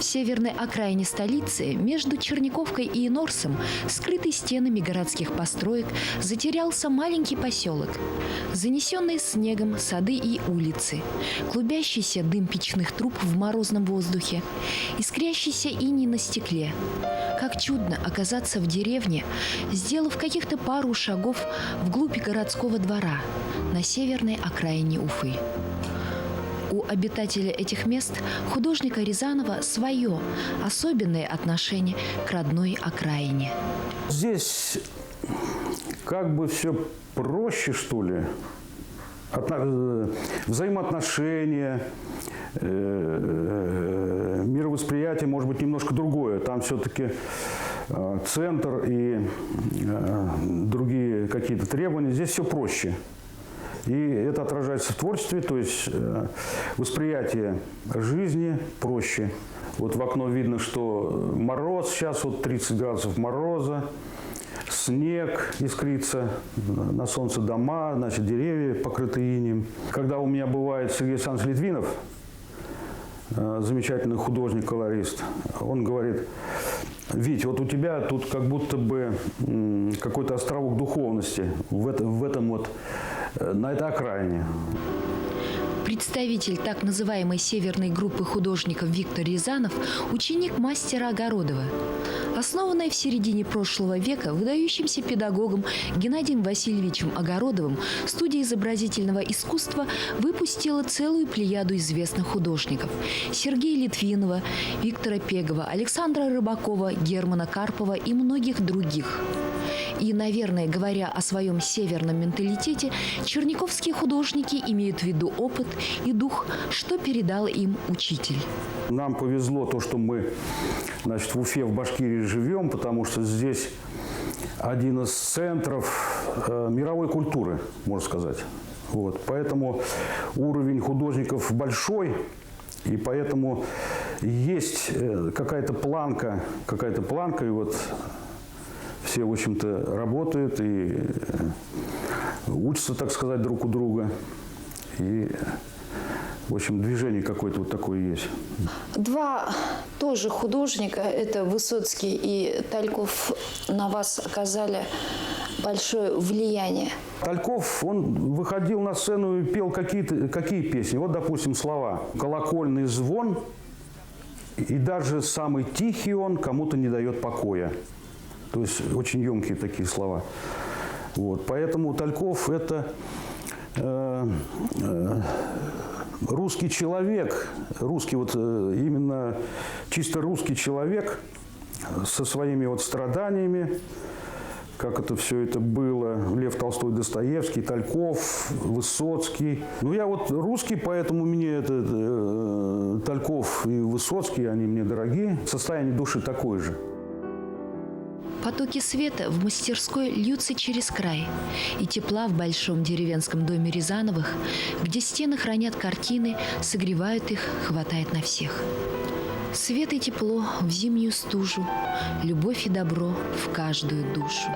северной окраине столицы, между Черниковкой и Инорсом, скрытый стенами городских построек, затерялся маленький поселок. Занесенные снегом сады и улицы, клубящийся дым печных труб в морозном воздухе, искрящийся иней на стекле. Как чудно оказаться в деревне, сделав каких-то пару шагов вглубь городского двора на северной окраине Уфы. У обитателя этих мест, художника Рязанова, свое особенное отношение к родной окраине. Здесь как бы все проще, что ли. Взаимоотношения, мировосприятие может быть немножко другое. Там все-таки центр и другие какие-то требования. Здесь все проще. И это отражается в творчестве, то есть восприятие жизни проще. Вот в окно видно, что мороз, сейчас вот 30 градусов мороза, снег искрится, на солнце дома, значит, деревья покрыты инеем. Когда у меня бывает Сергей Александрович Литвинов, замечательный художник-колорист, он говорит: Вить, вот у тебя тут как будто бы какой-то островок духовности в этом вот, на этой окраине. Представитель так называемой северной группы художников Виктор Рязанов – ученик мастера Огородова. Основанная в середине прошлого века выдающимся педагогом Геннадием Васильевичем Огородовым, студия изобразительного искусства выпустила целую плеяду известных художников – Сергея Литвинова, Виктора Пегова, Александра Рыбакова, Германа Карпова и многих других. И, наверное, говоря о своем северном менталитете, черниковские художники имеют в виду опыт и дух, что передал им учитель. Нам повезло то, что мы, значит, в Уфе, в Башкирии живем, потому что здесь один из центров мировой культуры, можно сказать. Вот. Поэтому уровень художников большой, и поэтому есть какая-то планка, и вот все, в общем-то, работают и учатся, так сказать, друг у друга. И, в общем, движение какое-то вот такое есть. Два тоже художника, это Высоцкий и Тальков, на вас оказали большое влияние. Тальков, он выходил на сцену и пел какие песни. Вот, допустим, слова: «Колокольный звон, и даже самый тихий он кому-то не дает покоя». То есть очень емкие такие слова. Вот. Поэтому Тальков – это русский человек, русский, вот именно чисто русский человек со своими вот страданиями, как это все это было. Лев Толстой, Достоевский, Тальков, Высоцкий. Ну, я вот русский, поэтому мне Тальков и Высоцкий, они мне дорогие. Состояние души такое же. Потоки света в мастерской льются через край, и тепла в большом деревенском доме Рязановых, где стены хранят картины, согревают их, хватает на всех. Свет и тепло в зимнюю стужу, любовь и добро в каждую душу.